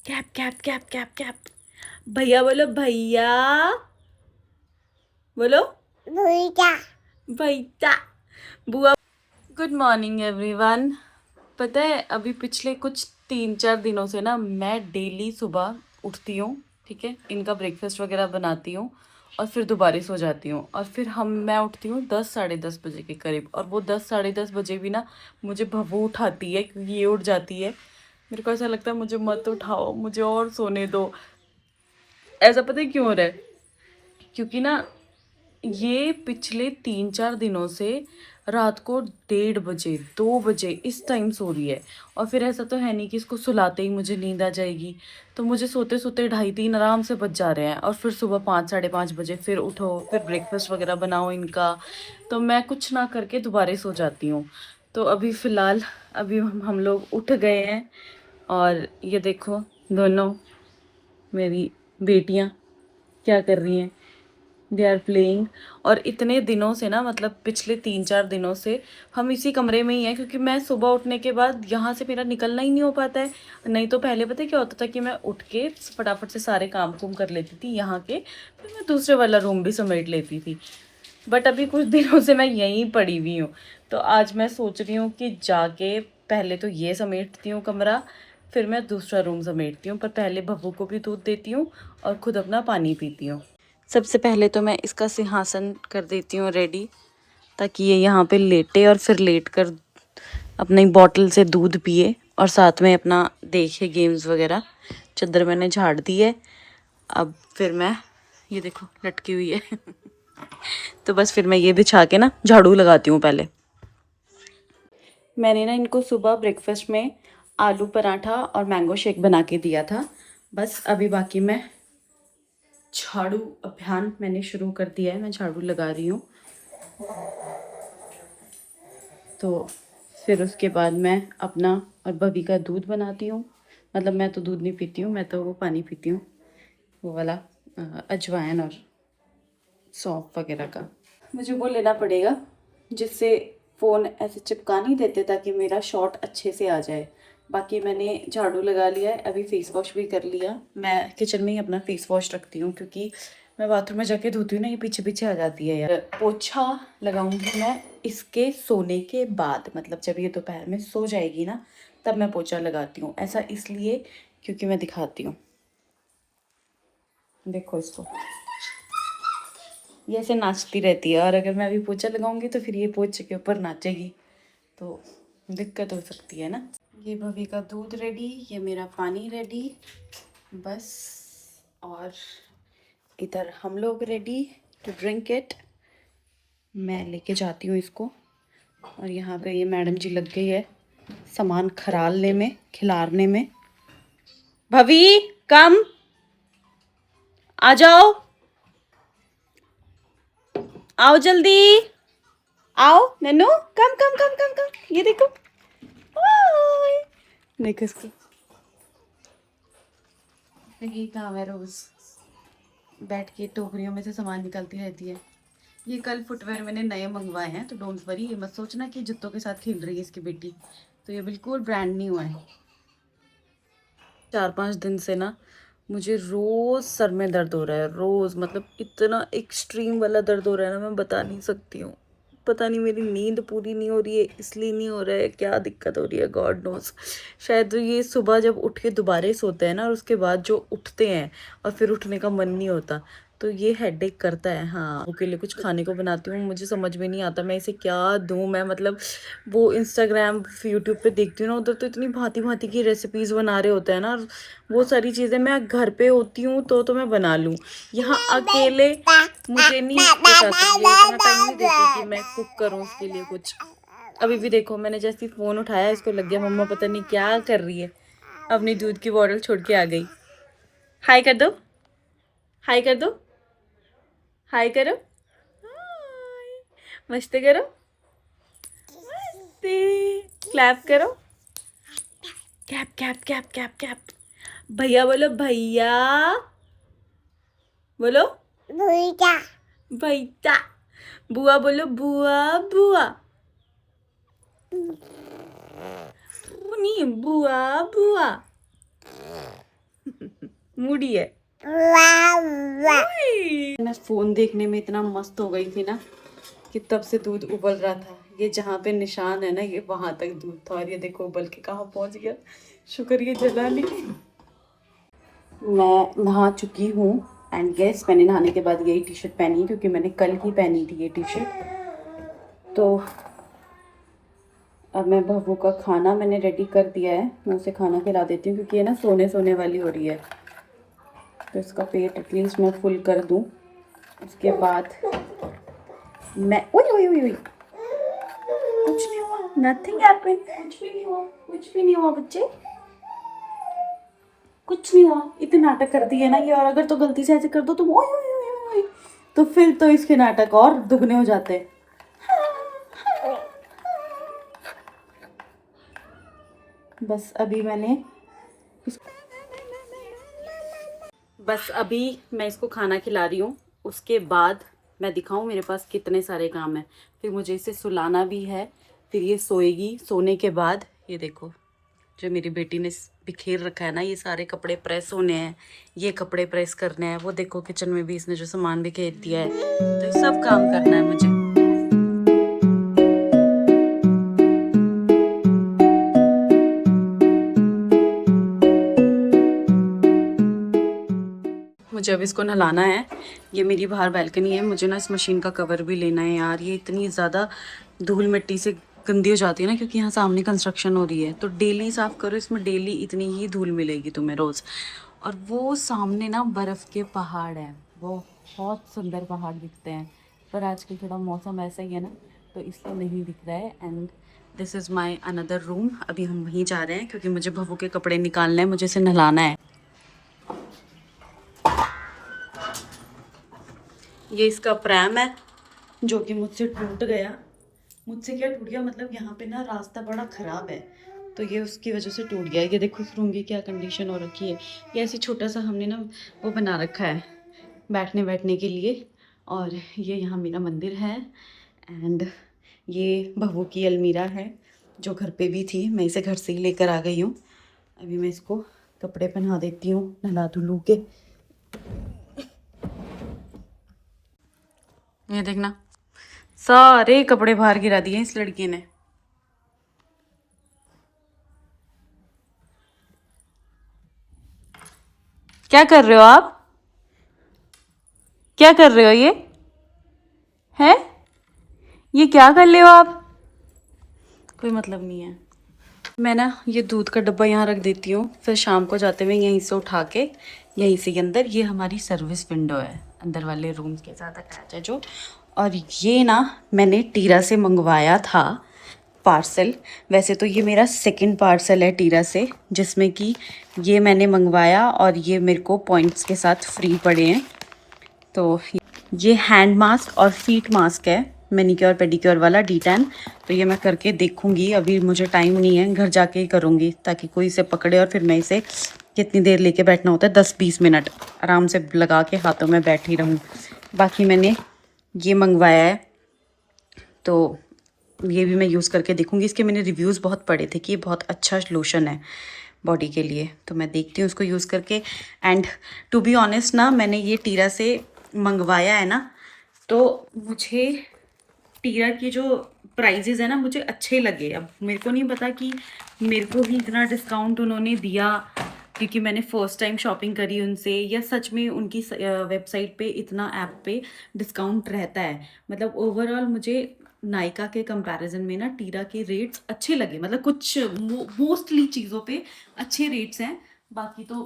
Cap cap cap cap cap. भैया बोलो भैया। बोलो भैया। भैया। बुआ। Good morning everyone. पता है अभी पिछले कुछ 3-4 दिनों से ना मैं डेली सुबह उठती हूँ। ठीक है, इनका ब्रेकफास्ट वगैरह बनाती हूँ और फिर दोबारा सो जाती हूँ और फिर मैं उठती हूँ 10 साढ़े 10 बजे के करीब। और वो 10 साढ़े 10 बजे भी ना मुझे भवू उठाती है क्योंकि ये उठ जाती है। मेरे को ऐसा लगता है मुझे मत उठाओ, मुझे और सोने दो। ऐसा पता है क्यों हो रहा है? क्योंकि ना ये पिछले 3-4 दिनों से रात को 1:30 बजे 2 बजे इस टाइम सो रही है। और फिर ऐसा तो है नहीं कि इसको सुलाते ही मुझे नींद आ जाएगी। तो मुझे सोते सोते 2:30-3 आराम से बज जा रहे हैं और फिर सुबह 5-5:30 बजे फिर उठो, फिर ब्रेकफास्ट वगैरह बनाओ इनका। तो मैं कुछ ना करके दोबारा सो जाती हूँ। तो अभी फ़िलहाल अभी हम लोग उठ गए हैं और ये देखो दोनों मेरी बेटियाँ क्या कर रही हैं। They are playing. और इतने दिनों से ना मतलब पिछले 3-4 दिनों से हम इसी कमरे में ही हैं क्योंकि मैं सुबह उठने के बाद यहाँ से मेरा निकलना ही नहीं हो पाता है। नहीं तो पहले पता है क्या होता था कि मैं उठ के फटाफट से सारे काम कुम कर लेती थी यहाँ के, फिर मैं दूसरे वाला रूम भी समेट लेती थी। बट अभी कुछ दिनों से मैं यहीं पड़ी हुई हूँ। तो आज मैं सोच रही हूँ कि जाके पहले तो ये समेटती हूँ कमरा, फिर मैं दूसरा रूम समेटती हूँ। पर पहले बब्बू को भी दूध देती हूँ और खुद अपना पानी पीती हूँ। सबसे पहले तो मैं इसका सिंहासन कर देती हूँ रेडी, ताकि ये यहाँ पे लेटे और फिर लेट कर अपनी बॉटल से दूध पिए और साथ में अपना देखे गेम्स वगैरह। चादर मैंने झाड़ दी है। अब फिर मैं ये देखो लटकी हुई है तो बस फिर मैं ये बिछा के ना झाड़ू लगाती हूँ पहले। मैंने ना इनको सुबह ब्रेकफास्ट में आलू पराठा और मैंगो शेक बना के दिया था। बस अभी बाकी मैं झाड़ू अभियान मैंने शुरू कर दिया है, मैं झाड़ू लगा रही हूँ। तो फिर उसके बाद मैं अपना और बबी का दूध बनाती हूँ। मतलब मैं तो दूध नहीं पीती हूँ, मैं तो वो पानी पीती हूँ, वो वाला अजवाइन और सौंफ वगैरह का। मुझे वो लेना पड़ेगा जिससे फ़ोन ऐसे चिपका नहीं देते, ताकि मेरा शॉट अच्छे से आ जाए। बाकी मैंने झाड़ू लगा लिया है, अभी फ़ेस वॉश भी कर लिया। मैं किचन में ही अपना फ़ेस वॉश रखती हूँ क्योंकि मैं बाथरूम में जाके धोती हूँ ना, ये पीछे पीछे आ जाती है यार। पोछा लगाऊंगी मैं इसके सोने के बाद, मतलब जब ये दोपहर में सो जाएगी ना तब मैं पोछा लगाती हूँ। ऐसा इसलिए क्योंकि मैं दिखाती हूँ, देखो इसको, ये ऐसे नाचती रहती है और अगर मैं अभी पोछा लगाऊंगी तो फिर ये पोछे के ऊपर नाचेगी, तो दिक्कत हो सकती है ना। ये भवी का दूध रेडी, ये मेरा पानी रेडी, बस। और इधर हम लोग रेडी टू ड्रिंक इट। मैं लेके जाती हूँ इसको। और यहाँ पे ये मैडम जी लग गई है सामान खरालने में, खिलारने में। भवी कम, आ जाओ, आओ जल्दी, आओ नन्नू, कम कम कम कम कम, ये देखो, हाय। देखो इसको, ये काम है, रोज बैठ के टोकरियों में से सामान निकलती रहती है। ये कल फुटवेयर मैंने नए मंगवाए हैं, तो डोंट वरी, ये मत सोचना कि जूतों के साथ खेल रही है इसकी बेटी। तो ये बिल्कुल ब्रांड न्यू है। 4-5 दिन से ना मुझे रोज़ सर में दर्द हो रहा है, रोज़, मतलब इतना एक्सट्रीम वाला दर्द हो रहा है ना, मैं बता नहीं सकती हूँ। पता नहीं मेरी नींद पूरी नहीं हो रही है इसलिए नहीं हो रहा है, क्या दिक्कत हो रही है, गॉड नोस। शायद ये सुबह जब उठ के दोबारा सोते हैं ना और उसके बाद जो उठते हैं और फिर उठने का मन नहीं होता, तो ये हेडेक करता है। हाँ, उसके लिए कुछ खाने को बनाती हूँ, मुझे समझ में नहीं आता मैं इसे क्या दूँ। मैं मतलब वो इंस्टाग्राम यूट्यूब पे देखती हूँ ना, उधर तो इतनी भांति भांति की रेसिपीज़ बना रहे होते हैं ना, वो सारी चीज़ें मैं घर पे होती हूँ तो मैं बना लूँ। यहाँ अकेले मुझे नहीं कुछ आता, ये इतना टाइम नहीं देती कि मैं कुक करूँ उसके लिए कुछ। अभी भी देखो मैंने जैसे ही फ़ोन उठाया इसको लग गया मम्मा पता नहीं क्या कर रही है, अपनी दूध की बॉटल छोड़ के आ गई। हाय कर दो, हाय कर दो, हाय करो, हाय, मस्ती करो, मस्ती, क्लैप करो, cap cap cap cap cap. भैया बोलो भैया। बोलो भैया। भैया। बुआ बोलो बुआ बुआ। नहीं, बुआ बुआ। मूडी है। मैं फोन देखने में इतना मस्त हो गई थी ना कि तब से दूध उबल रहा था। ये जहाँ पे निशान है ना, ये वहां तक दूध था, और ये देखो उबल के कहाँ पहुंच गया। शुक्र ये जला नहीं। मैं नहा चुकी हूँ एंड गेस मैंने नहाने के बाद यही टी शर्ट पहनी क्योंकि मैंने कल ही पहनी थी ये टी शर्ट। तो अब मैं बहू का खाना मैंने रेडी कर दिया है, मैं उसे खाना खिला देती हूँ क्योंकि ये ना सोने वाली हो रही है। तो इसका पेट एटलीस्ट मैं फुल कर दूँ। उसके बाद मैं ओए ओए ओए ओए, कुछ नहीं हुआ, नथिंग हैपेंड, कुछ भी नहीं हुआ, कुछ भी नहीं हुआ बच्चे, कुछ नहीं हुआ। इतने नाटक कर दिए ना ये, और अगर तो गलती से ऐसे कर दो तुम ओए ओए ओए ओए, तो फिर तो इसके नाटक और दुगने हो जाते हैं। बस अभी मैं इसको खाना खिला रही हूँ। उसके बाद मैं दिखाऊं मेरे पास कितने सारे काम हैं। फिर मुझे इसे सुलाना भी है, फिर ये सोएगी। सोने के बाद ये देखो जो मेरी बेटी ने बिखेर रखा है ना, ये सारे कपड़े प्रेस होने हैं, ये कपड़े प्रेस करने हैं। वो देखो किचन में भी इसने जो सामान बिखेर दिया है, तो ये सब काम करना है मुझे। मुझे अब इसको नहलाना है। ये मेरी बाहर बालकनी है, मुझे ना इस मशीन का कवर भी लेना है यार। ये इतनी ज़्यादा धूल मिट्टी से गंदी हो जाती है ना, क्योंकि यहाँ सामने कंस्ट्रक्शन हो रही है। तो डेली साफ़ करो, इसमें डेली इतनी ही धूल मिलेगी तुम्हें रोज़। और वो सामने ना बर्फ़ के पहाड़ हैं, वो बहुत सुंदर पहाड़ दिखते हैं। पर आजकल थोड़ा मौसम ऐसा ही है ना, तो इसलिए नहीं दिख रहा है। And this is my another room. अभी हम वहीं जा रहे हैं क्योंकि मुझे बहू के कपड़े निकालने हैं, मुझे इसे नहलाना है। ये इसका प्रैम है जो कि मुझसे टूट गया। मुझसे क्या टूट गया, मतलब यहाँ पे ना रास्ता बड़ा ख़राब है, तो ये उसकी वजह से टूट गया। ये देखो इस रूम की क्या कंडीशन हो रखी है। ये ऐसे छोटा सा हमने ना वो बना रखा है बैठने के लिए। और ये यहाँ मेरा मंदिर है। एंड ये बहू की अलमीरा है जो घर पे भी थी, मैं इसे घर से ही लेकर आ गई हूँ। अभी मैं इसको कपड़े पहना देती हूँ नहला धुलू के। ये देखना सारे कपड़े बाहर गिरा दिए इस लड़की ने। क्या कर रहे हो आप? क्या कर रहे हो? ये है, ये क्या कर रहे हो आप? कोई मतलब नहीं है। मैं ना ये दूध का डब्बा यहाँ रख देती हूँ, फिर शाम को जाते हुए यहीं से उठा के यहीं से अंदर, ये हमारी सर्विस विंडो है अंदर वाले रूम के साथ अटैच है जो। और ये ना मैंने टीरा से मंगवाया था पार्सल। वैसे तो ये मेरा सेकंड पार्सल है टीरा से, जिसमें कि ये मैंने मंगवाया और ये मेरे को पॉइंट्स के साथ फ्री पड़े हैं। तो ये हैंड मास्क और फीट मास्क है, मैनिक्योर पेडिक्योर वाला D10। तो ये मैं करके देखूंगी, अभी मुझे टाइम नहीं है, घर जाके ही करूँगी ताकि कोई इसे पकड़े और फिर मैं इसे कितनी देर लेके बैठना होता है, 10-20 मिनट आराम से लगा के हाथों में बैठी रहूँ। बाकी मैंने ये मंगवाया है, तो ये भी मैं यूज़ करके देखूँगी। इसके मैंने रिव्यूज़ बहुत पढ़े थे कि ये बहुत अच्छा लोशन है बॉडी के लिए, तो मैं देखती हूँ उसको यूज़ करके। एंड टू बी ऑनेस्ट ना, मैंने ये टीरा से मंगवाया है ना, तो मुझे टीरा की जो प्राइजेज़ है ना मुझे अच्छे लगे। अब मेरे को नहीं पता कि मेरे को ही इतना डिस्काउंट उन्होंने दिया क्योंकि मैंने फ़र्स्ट टाइम शॉपिंग करी उनसे, या सच में उनकी वेबसाइट पे इतना ऐप पे डिस्काउंट रहता है। मतलब ओवरऑल मुझे नायका के कंपैरिजन में ना टीरा के रेट्स अच्छे लगे। मतलब कुछ मोस्टली चीज़ों पे अच्छे रेट्स हैं, बाकी तो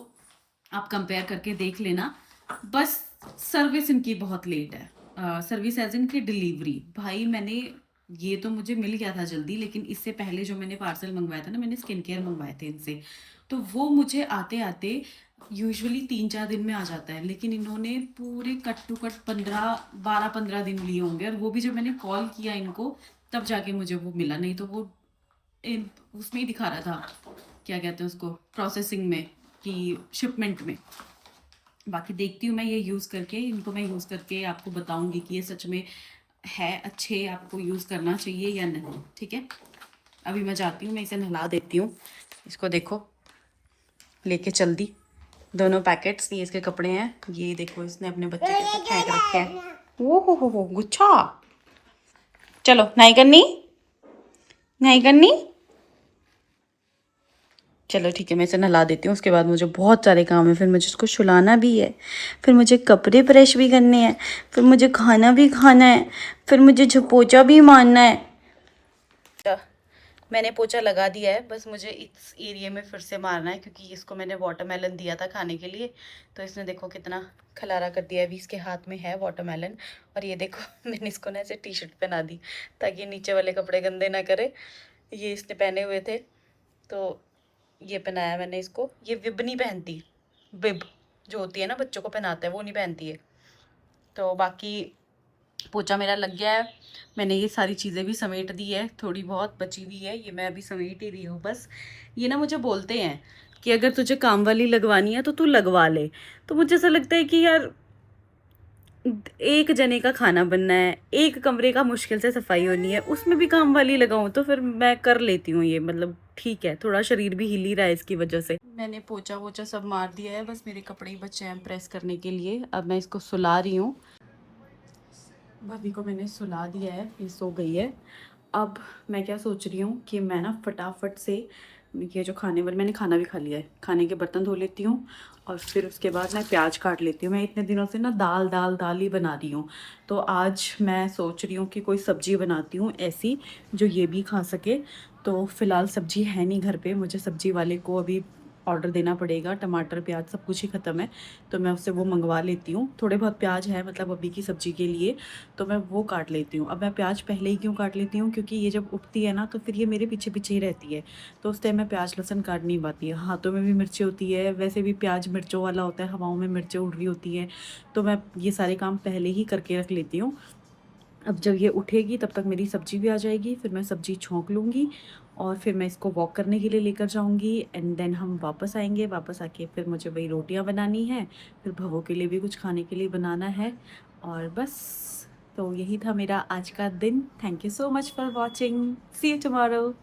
आप कंपेयर करके देख लेना। बस सर्विस इनकी बहुत लेट है। सर्विस एज इनकी डिलीवरी, भाई मैंने ये तो मुझे मिल गया था जल्दी, लेकिन इससे पहले जो मैंने पार्सल मंगवाया था ना, मैंने स्किन केयर मंगवाए थे इनसे, तो वो मुझे आते आते यूजुअली 3-4 दिन में आ जाता है, लेकिन इन्होंने पूरे कट टू कट 12-15 दिन लिए होंगे। और वो भी जब मैंने कॉल किया इनको तब जाके मुझे वो मिला, नहीं तो वो उसमें ही दिखा रहा था, क्या कहते हैं उसको, प्रोसेसिंग में कि शिपमेंट में। बाकी देखती हूँ मैं ये यूज़ करके, इनको मैं यूज़ करके आपको बताऊँगी कि ये सच में है अच्छे, आपको यूज़ करना चाहिए या नहीं। ठीक है, अभी मैं जाती हूँ, मैं इसे नहला देती हूँ। इसको देखो लेके चल दी। दोनों पैकेट्स, ये इसके कपड़े हैं। ये देखो इसने अपने बच्चे के साथ फेंक रखे हैं। ओ हो गुच्छा। चलो नहीं करनी, नहीं करनी। चलो ठीक है, मैं इसे नहला देती हूँ। उसके बाद मुझे बहुत सारे काम है, फिर मुझे इसको सुलाना भी है, फिर मुझे कपड़े प्रेस भी करने हैं, फिर मुझे खाना भी खाना है, फिर मुझे पोछा भी मारना है। मैंने पोछा लगा दिया है, बस मुझे इस एरिया में फिर से मारना है क्योंकि इसको मैंने वाटरमेलन दिया था खाने के लिए। तो इसने देखो कितना खलारा कर दिया है। अभी इसके हाथ में है वाटरमेलन, और ये देखो मैंने इसको ना ऐसे टी शर्ट पहना दी ताकि नीचे वाले कपड़े गंदे ना करे। ये इसने पहने हुए थे तो ये पहनाया मैंने इसको। ये विब नहीं पहनती, विब जो होती है ना बच्चों को पहनाते हैं वो नहीं पहनती है। तो बाकी पोछा मेरा लग गया है। मैंने ये सारी चीज़ें भी समेट दी है, थोड़ी बहुत बची हुई है, ये मैं अभी समेट ही रही हूँ बस। ये ना मुझे बोलते हैं कि अगर तुझे काम वाली लगवानी है तो तू लगवा ले। तो मुझे ऐसा लगता है कि यार एक जने का खाना बनना है, एक कमरे का मुश्किल से सफाई होनी है, उसमें भी काम वाली लगाऊं तो फिर मैं कर लेती हूँ ये, मतलब ठीक है, थोड़ा शरीर भी हिल ही रहा है इसकी वजह से। मैंने पोछा वोछा सब मार दिया है, बस मेरे कपड़े ही बचे हैं प्रेस करने के लिए। अब मैं इसको सुला रही हूँ। भाभी को मैंने सुला दिया है, ये सो गई है। अब मैं क्या सोच रही हूँ कि मैं ना फटाफट से ये जो खाने वाले, मैंने खाना भी खा लिया है, खाने के बर्तन धो लेती हूँ और फिर उसके बाद मैं प्याज काट लेती हूँ। मैं इतने दिनों से ना दाल दाल दाल ही बना रही हूँ, तो आज मैं सोच रही हूँ कि कोई सब्ज़ी बनाती हूँ ऐसी जो ये भी खा सके। तो फ़िलहाल सब्ज़ी है नहीं घर पे, मुझे सब्ज़ी वाले को अभी ऑर्डर देना पड़ेगा। टमाटर प्याज सब कुछ ही ख़त्म है, तो मैं उससे वो मंगवा लेती हूँ। थोड़े बहुत प्याज है मतलब अभी की सब्ज़ी के लिए, तो मैं वो काट लेती हूँ। अब मैं प्याज पहले ही क्यों काट लेती हूँ, क्योंकि ये जब उठती है ना तो फिर ये मेरे पीछे पीछे ही रहती है, तो उस टाइम मैं प्याज लहसुन काट नहीं पाती है। हाथों में भी मिर्ची होती है, वैसे भी प्याज मिर्चों वाला होता है, हवाओं में मिर्चें उड़ रही होती हैं, तो मैं ये सारे काम पहले ही करके रख लेती हूँ। अब जब ये उठेगी तब तक मेरी सब्ज़ी भी आ जाएगी, फिर मैं सब्ज़ी छोंक लूँगी और फिर मैं इसको वॉक करने के लिए लेकर जाऊँगी। एंड देन हम वापस आएंगे, वापस आके फिर मुझे वही रोटियाँ बनानी है, फिर भवों के लिए भी कुछ खाने के लिए बनाना है, और बस। तो यही था मेरा आज का दिन। Thank you so much for watching, see you tomorrow.